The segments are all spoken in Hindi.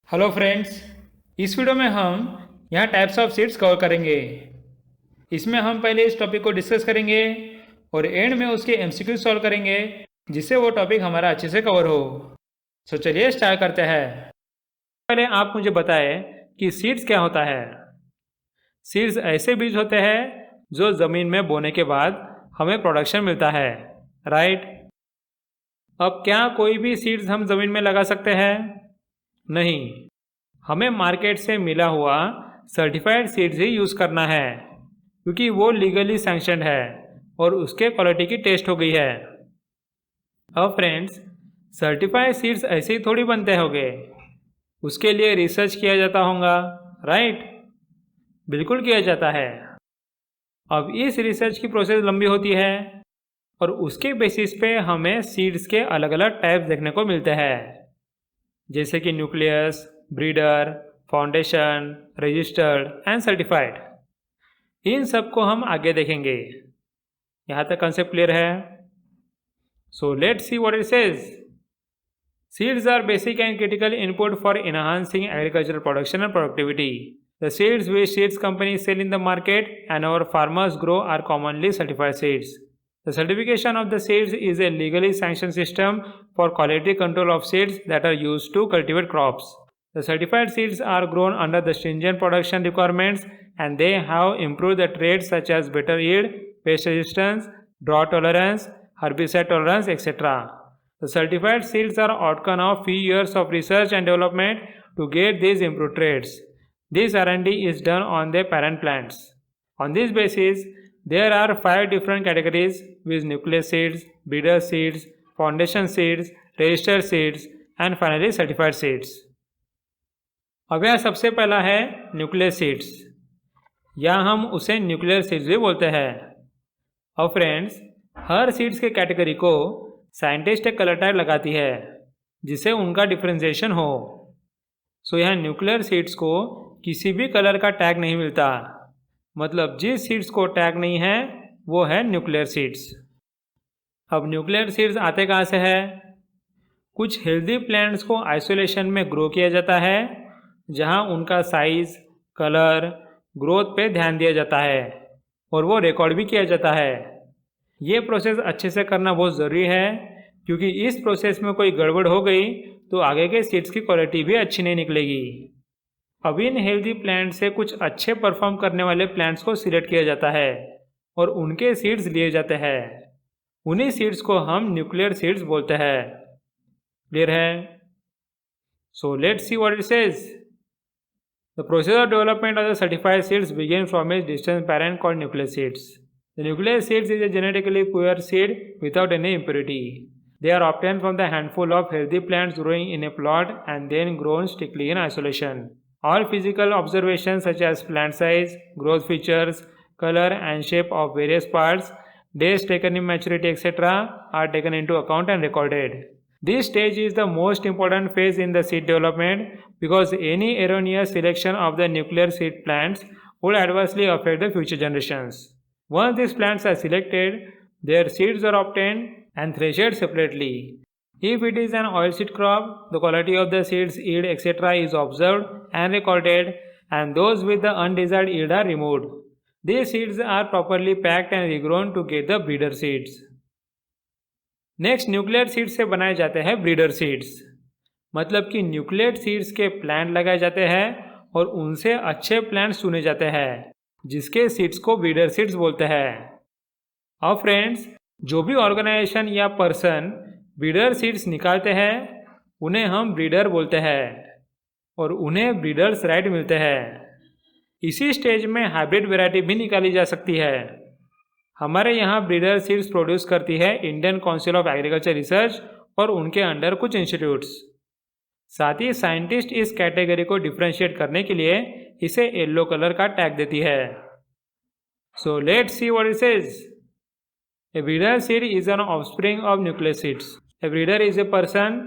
Hello friends. इस वीडियो में हम यहाँ टाइप्स ऑफ सीड्स कवर करेंगे। इसमें हम पहले इस टॉपिक को डिस्कस करेंगे और एंड में उसके एमसीक्यू सॉल्व करेंगे, जिससे वो टॉपिक हमारा अच्छे से कवर हो। सो चलिए स्टार्ट करते हैं। पहले आप मुझे बताएं कि सीड्स क्या होता है। सीड्स ऐसे बीज होते हैं जो ज़मीन में बोने के बाद हमें प्रोडक्शन मिलता है, राइट। अब क्या कोई भी सीड्स हम ज़मीन में लगा सकते हैं? नहीं, हमें मार्केट से मिला हुआ सर्टिफाइड सीड्स ही यूज़ करना है, क्योंकि वो लीगली सैंक्शनड है और उसके क्वालिटी की टेस्ट हो गई है। अब फ्रेंड्स, सर्टिफाइड सीड्स ऐसे ही थोड़ी बनते होंगे, उसके लिए रिसर्च किया जाता होगा, राइट। बिल्कुल किया जाता है। अब इस रिसर्च की प्रोसेस लंबी होती है और उसके बेसिस पे हमें सीड्स के अलग अलग टाइप्स देखने को मिलते हैं, जैसे कि nucleus, breeder, foundation, registered and certified. इन सब को हम आगे देखेंगे। यहाँ तक कंसेप्ट क्लियर है? So let's see what it says. Seeds are basic and critical input for enhancing agricultural production and productivity. The seeds which seeds companies sell in the market and our farmers grow are commonly certified seeds. The certification of the seeds is a legally sanctioned system for quality control of seeds that are used to cultivate crops. The certified seeds are grown under the stringent production requirements and they have improved the traits such as better yield, pest resistance, drought tolerance, herbicide tolerance, etc. The certified seeds are outcome of few years of research and development to get these improved traits. This R&D is done on the parent plants. On this basis, there are 5 different categories with nucleus seeds, breeder seeds, foundation seeds, registered seeds and finally certified seeds. अब यह सबसे पहला है न्यूक्लियस सीड्स, या हम उसे न्यूक्लियर सीड्स भी बोलते हैं। अब फ्रेंड्स, हर सीड्स के कैटेगरी को साइंटिस्ट एक कलर टैग लगाती है जिससे उनका डिफ्रेंशिएशन हो। सो यहाँ न्यूक्लियर सीड्स को किसी भी कलर का टैग नहीं मिलता, मतलब जिस सीड्स को टैग नहीं है वो है न्यूक्लियर सीड्स। अब न्यूक्लियर सीड्स आते कहाँ से है? कुछ हेल्दी प्लांट्स को आइसोलेशन में ग्रो किया जाता है, जहाँ उनका साइज, कलर, ग्रोथ पे ध्यान दिया जाता है और वो रिकॉर्ड भी किया जाता है। ये प्रोसेस अच्छे से करना बहुत ज़रूरी है, क्योंकि इस प्रोसेस में कोई गड़बड़ हो गई तो आगे के सीड्स की क्वालिटी भी अच्छी नहीं निकलेगी। अब इन हेल्दी प्लांट से कुछ अच्छे परफॉर्म करने वाले प्लांट्स को सिलेक्ट किया जाता है और उनके सीड्स लिए जाते हैं। उन्हीं सीड्स को हम न्यूक्लियर सीड्स बोलते हैं। क्लियर है? So let's see what it says. The process of development of the certified seeds begins from its distant parent called nucleus seeds. The nucleus seeds is a genetically pure seed without any impurity. They are obtained from the handful of healthy plants growing in a plot and then grown strictly in isolation. All physical observations such as plant size, growth features, color and shape of various parts, days taken in maturity, etc. are taken into account and recorded. This stage is the most important phase in the seed development because any erroneous selection of the nuclear seed plants would adversely affect the future generations. Once these plants are selected, their seeds are obtained and threshed separately. If it is an oilseed crop, the quality of the seeds, yield, etc. is observed and recorded, and those with the undesired yield are removed. These seeds are properly packed and regrown to get the breeder seeds. Next nuclear seeds से बनाए जाते हैं ब्रीडर सीड्स, मतलब कि न्यूक्लियर सीड्स के प्लांट लगाए जाते हैं और उनसे अच्छे प्लांट चुने जाते हैं, जिसके सीड्स को ब्रीडर सीड्स बोलते हैं। अब फ्रेंड्स, जो भी ऑर्गेनाइजेशन या पर्सन ब्रीडर सीड्स निकालते हैं उन्हें हम ब्रीडर बोलते हैं और उन्हें ब्रीडर्स राइट मिलते हैं। इसी स्टेज में हाइब्रिड वैरायटी भी निकाली जा सकती है। हमारे यहाँ ब्रीडर सीड्स प्रोड्यूस करती है Indian council of agriculture research और उनके अंडर कुछ इंस्टीट्यूट्स। साथ ही साइंटिस्ट इस कैटेगरी को डिफ्रेंशिएट करने के लिए इसे येलो कलर का टैग देती है। So let's see what it says. A breeder seed is an offspring of nucleus seeds. A breeder is a person,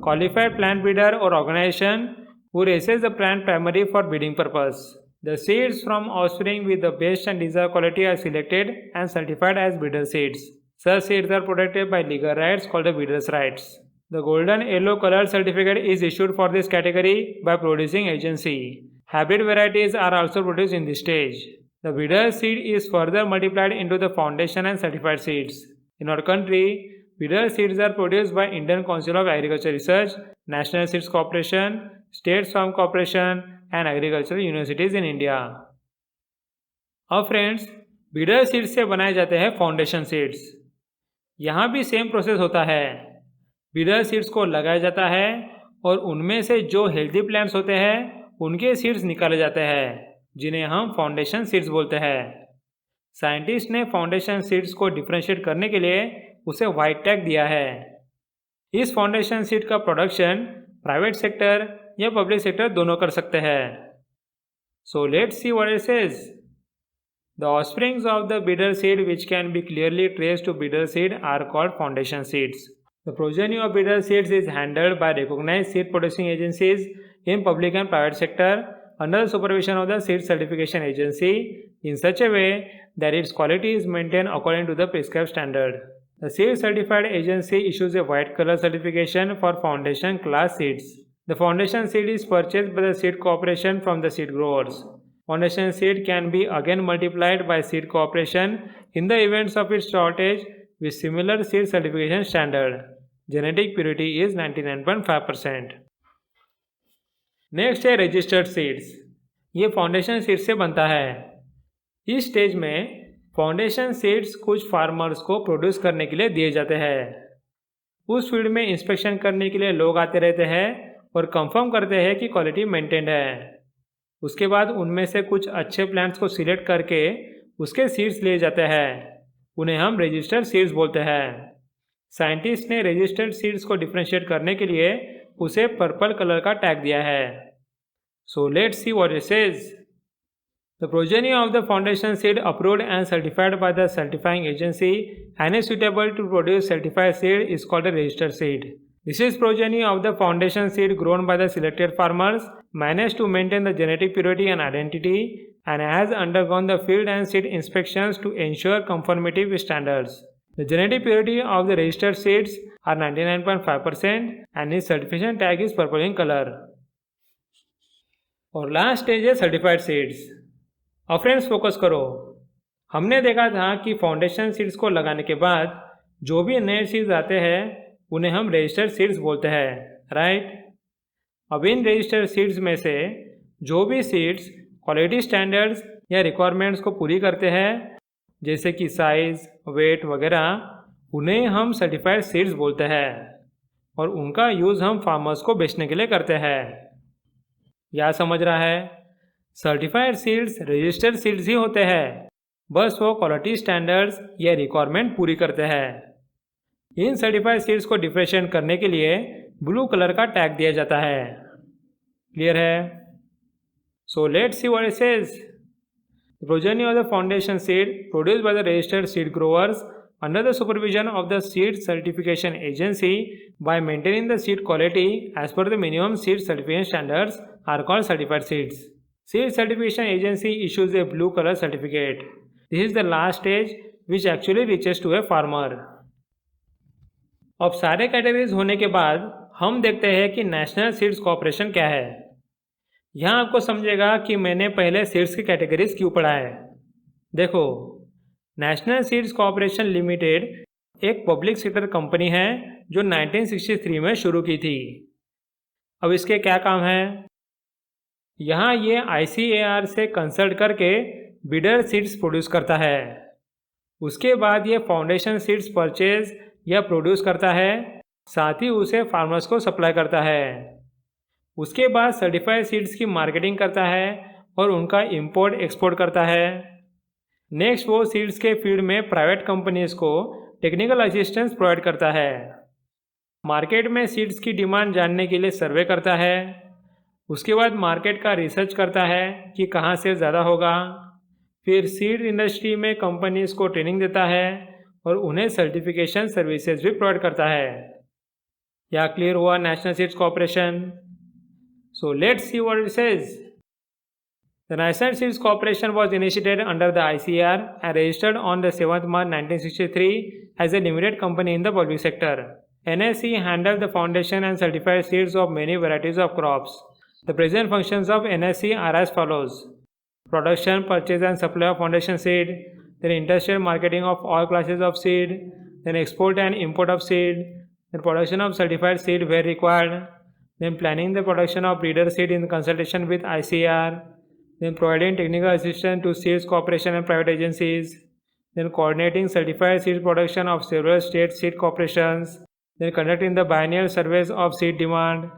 qualified plant breeder और organisation who raises the plant primary for breeding purpose. The seeds from offspring with the best and desired quality are selected and certified as breeder seeds. Such seeds are protected by legal rights called the breeder's rights. The golden yellow color certificate is issued for this category by producing agency. Hybrid varieties are also produced in this stage. The breeder seed is further multiplied into the foundation and certified seeds. In our country, breeder seeds are produced by Indian Council of Agriculture Research, National Seeds Corporation, State Farm Corporation and Agricultural Universities in India. अब फ्रेंड्स, ब्रीडर सीड्स से बनाए जाते हैं फाउंडेशन सीड्स। यहाँ भी सेम प्रोसेस होता है। ब्रीडर सीड्स को लगाया जाता है और उनमें से जो हेल्दी प्लांट्स होते हैं उनके सीड्स निकाले जाते हैं, जिन्हें हम फाउंडेशन सीड्स बोलते हैं। साइंटिस्ट ने फाउंडेशन सीड्स को डिफरेंशिएट करने के लिए उसे वाइट टैग दिया है। इस फाउंडेशन सीड का प्रोडक्शन प्राइवेट सेक्टर या पब्लिक सेक्टर दोनों कर सकते हैं। So let's see what it says. The offsprings of the breeder seed which can be clearly traced to breeder seed are called foundation seeds. The progeny of breeder seeds is handled by recognized seed producing agencies in public and private sector under the supervision of the seed certification agency in such a way that its quality is maintained according to the prescribed standard. The seed certified agency issues a white color certification for foundation class seeds. The foundation seed is purchased by the seed corporation from the seed growers. Foundation seed can be again multiplied by seed corporation in the events of its shortage with similar seed certification standard. Genetic purity is 99.5%. Next है रजिस्टर्ड सीड्स। ये फाउंडेशन सीड से बनता है। इस स्टेज में फाउंडेशन सीड्स कुछ फार्मर्स को प्रोड्यूस करने के लिए दिए जाते हैं। उस फील्ड में इंस्पेक्शन करने के लिए लोग आते रहते हैं और कंफर्म करते हैं कि क्वालिटी मेंटेन्ड है। उसके बाद उनमें से कुछ अच्छे प्लांट्स को सिलेक्ट करके उसके सीड्स लिए जाते हैं। उन्हें हम रजिस्टर्ड सीड्स बोलते हैं। साइंटिस्ट ने रजिस्टर्ड सीड्स को डिफरेंशिएट करने के लिए उसे पर्पल कलर का टैग दिया है। So let's see what it says. The progeny of the foundation seed approved and certified by the certifying agency and is suitable to produce certified seed is called a registered seed. This is progeny of the foundation seed grown by the selected farmers, managed to maintain the genetic purity and identity, and has undergone the field and seed inspections to ensure conformity with standards. The genetic purity of the registered seeds are 99.5% and its certification tag is purple in color. और लास्ट स्टेज है सर्टिफाइड सीड्स। अब फ्रेंड्स फोकस करो। हमने देखा था कि फाउंडेशन सीड्स को लगाने के बाद जो भी नए सीड्स आते हैं उन्हें हम रजिस्टर्ड सीड्स बोलते हैं, राइट। अब इन रजिस्टर्ड सीड्स में से जो भी सीड्स क्वालिटी स्टैंडर्ड्स या रिक्वायरमेंट्स को पूरी करते हैं, जैसे कि साइज, वेट वगैरह, उन्हें हम सर्टिफाइड सीड्स बोलते हैं और उनका यूज़ हम फार्मर्स को बेचने के लिए करते हैं। क्या समझ रहा है? सर्टिफाइड सीड्स रजिस्टर्ड सीड्स ही होते हैं, बस वो क्वालिटी स्टैंडर्ड्स या रिक्वायरमेंट पूरी करते हैं। इन सर्टिफाइड सीड्स को डिफरेंशिएट करने के लिए ब्लू कलर का टैग दिया जाता है। क्लियर है? So let's see what it says. The progeny of the foundation seed produced by the registered seed growers under the supervision of the seed certification agency by maintaining the seed quality as per the minimum seed certification standards are called certified seeds. Seed certification agency issues a blue color certificate. This is the last stage which actually reaches to a farmer. अब सारे कैटेगरीज होने के बाद हम देखते हैं कि नेशनल सीड्स कॉर्पोरेशन क्या है। यहाँ आपको समझेगा कि मैंने पहले सीड्स की कैटेगरीज क्यों पढ़ा है। देखो, नेशनल सीड्स कॉर्पोरेशन लिमिटेड एक पब्लिक सेक्टर कंपनी है जो 1963 में शुरू की थी। अब इसके क्या काम है? यहाँ ये ICAR से कंसल्ट करके ब्रीडर सीड्स प्रोड्यूस करता है। उसके बाद ये फाउंडेशन सीड्स परचेज या प्रोड्यूस करता है, साथ ही उसे फार्मर्स को सप्लाई करता है। उसके बाद सर्टिफाइड सीड्स की मार्केटिंग करता है और उनका इंपोर्ट एक्सपोर्ट करता है। नेक्स्ट वो सीड्स के फील्ड में प्राइवेट कंपनीज को टेक्निकल असिस्टेंस प्रोवाइड करता है। मार्केट में सीड्स की डिमांड जानने के लिए सर्वे करता है। उसके बाद मार्केट का रिसर्च करता है कि कहाँ से ज़्यादा होगा। फिर सीड इंडस्ट्री में कंपनीज को ट्रेनिंग देता है और उन्हें सर्टिफिकेशन सर्विसेज भी प्रोवाइड करता है। क्या क्लियर हुआ national seeds corporation? So let's see what it says. The National Seeds Corporation was initiated under the ICAR and registered on the 7th March 1963 as a limited company in the public sector. NSE handles the foundation and certified seeds of many varieties of crops. The present functions of NSE are as follows: production, purchase and supply of foundation seed, then industrial marketing of all classes of seed, then export and import of seed, then production of certified seed where required, then planning the production of breeder seed in consultation with ICAR, then providing technical assistance to seeds corporation and private agencies, then coordinating certified seed production of several state seed corporations, then conducting the biennial surveys of seed demand,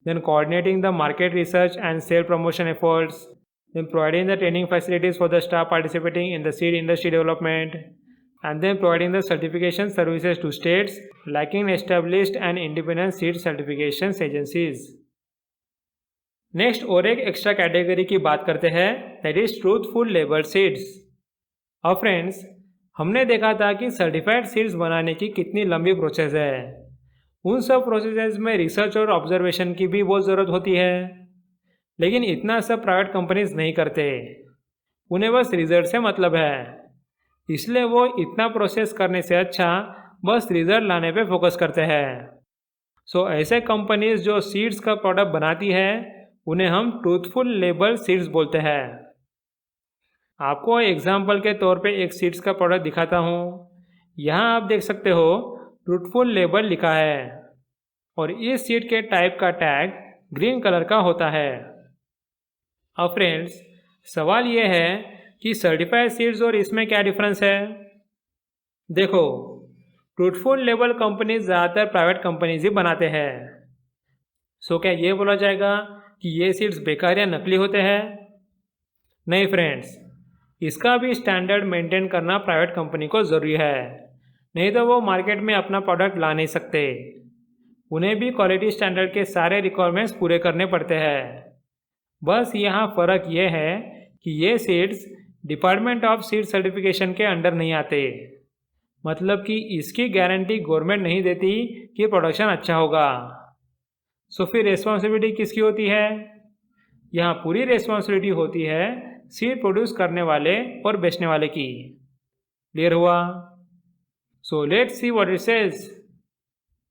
then coordinating the market research and sale promotion efforts, then providing the training facilities for the staff participating in the seed industry development, and then providing the certification services to states lacking established and independent seed certification agencies. Next और एक एक्स्ट्रा कैटेगरी की बात करते हैं, that is truthful label seeds. अब फ्रेंड्स, हमने देखा था कि सर्टिफाइड सीड्स बनाने की कितनी लंबी प्रोसेस है। उन सब प्रोसेसेस में रिसर्च और ऑब्जर्वेशन की भी बहुत ज़रूरत होती है, लेकिन इतना सब प्राइवेट कंपनीज नहीं करते। उन्हें बस रिजल्ट से मतलब है, इसलिए वो इतना प्रोसेस करने से अच्छा बस रिजल्ट लाने पे फोकस करते हैं। सो ऐसे कंपनीज जो सीड्स का प्रोडक्ट बनाती है उन्हें हम ट्रूथफुल लेबल सीड्स बोलते हैं। आपको एग्जाम्पल के तौर पे एक सीड्स का प्रोडक्ट दिखाता हूँ। यहाँ आप देख सकते हो ट्रूथफुल लेबल लिखा है और इस सीड के टाइप का टैग ग्रीन कलर का होता है। अब फ्रेंड्स, सवाल ये है कि सर्टिफाइड सीड्स और इसमें क्या डिफरेंस है। देखो, ट्रूथफुल लेबल कंपनीज ज़्यादातर प्राइवेट कंपनीज ही बनाते हैं। सो क्या ये बोला जाएगा कि ये सीड्स बेकार या नकली होते हैं? नहीं फ्रेंड्स, इसका भी स्टैंडर्ड मेंटेन करना प्राइवेट कंपनी को ज़रूरी है, नहीं तो वो मार्केट में अपना प्रोडक्ट ला नहीं सकते। उन्हें भी क्वालिटी स्टैंडर्ड के सारे रिक्वायरमेंट्स पूरे करने पड़ते हैं। बस यहाँ फ़र्क ये है कि ये seeds department of seed certification के अंडर नहीं आते, मतलब कि इसकी गारंटी गवर्नमेंट नहीं देती कि प्रोडक्शन अच्छा होगा। सो फिर रिस्पॉन्सिबिलिटी किसकी होती है? यहाँ पूरी रिस्पॉन्सिबिलिटी होती है सीड प्रोड्यूस करने वाले और बेचने वाले की। क्लियर हुआ? So let's see what it says.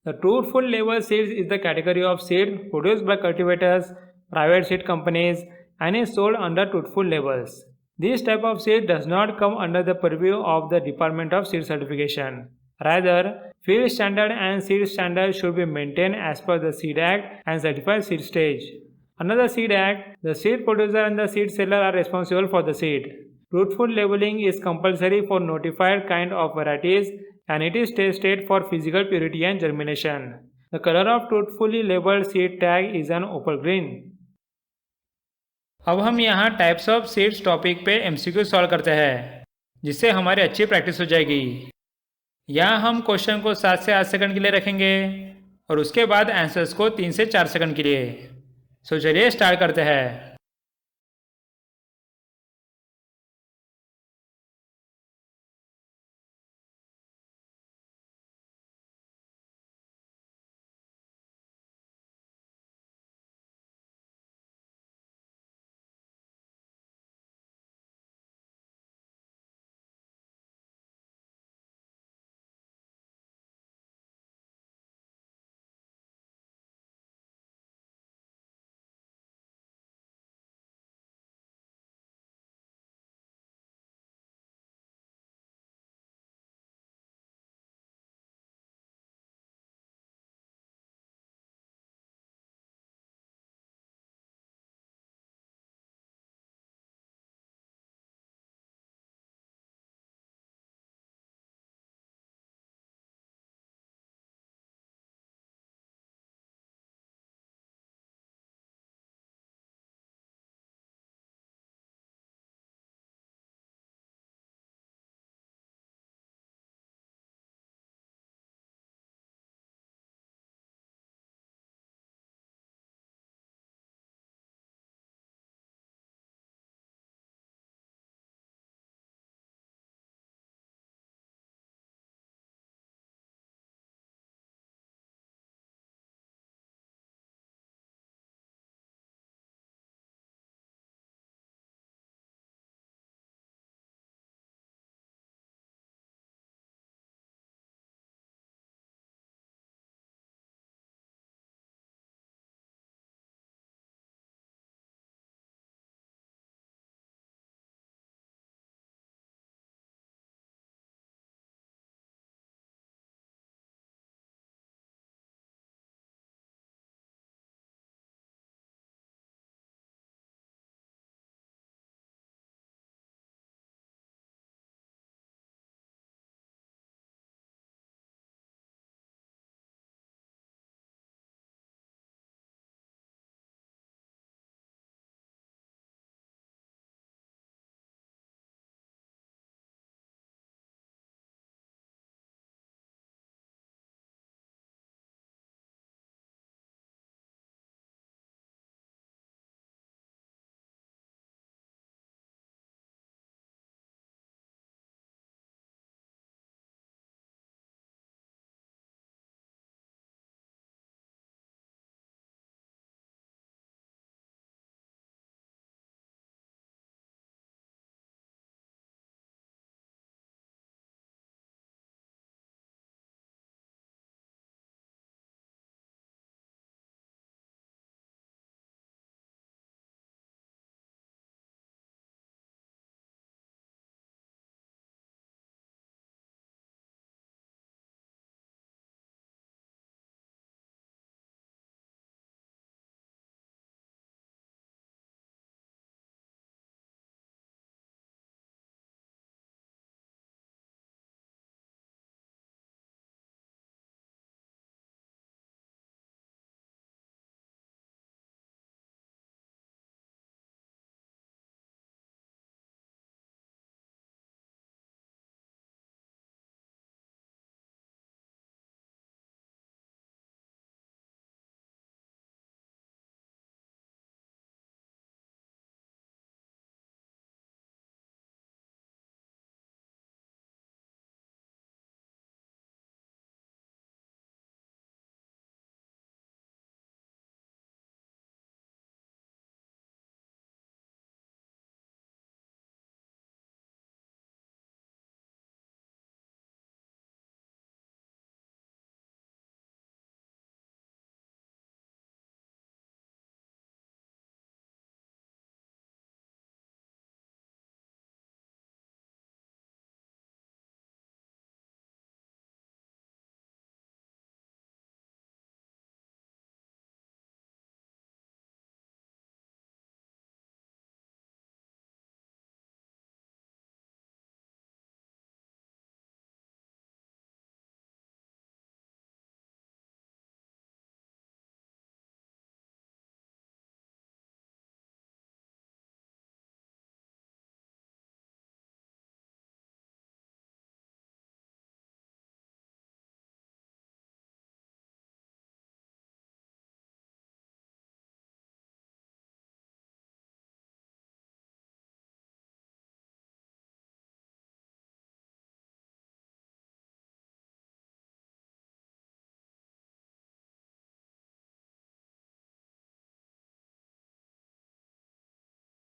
The truthful label seeds is the category of seed produced by cultivators, private seed companies and is sold under truthful labels. This type of seed does not come under the purview of the Department of Seed Certification. Rather, field standard and seed standard should be maintained as per the Seed Act and certified seed stage. Under the Seed Act, the seed producer and the seed seller are responsible for the seed. Truthful labeling is compulsory for notified kind of varieties and it is tested for physical purity and germination. The color of truthfully labeled seed tag is an opal green. अब हम यहाँ टाइप्स ऑफ सीड्स टॉपिक पे MCQ सॉल्व करते हैं, जिससे हमारी अच्छी प्रैक्टिस हो जाएगी। यहाँ हम क्वेश्चन को 7 से 8 सेकंड के लिए रखेंगे और उसके बाद आंसर्स को 3 से 4 सेकंड के लिए। सो चलिए स्टार्ट करते हैं।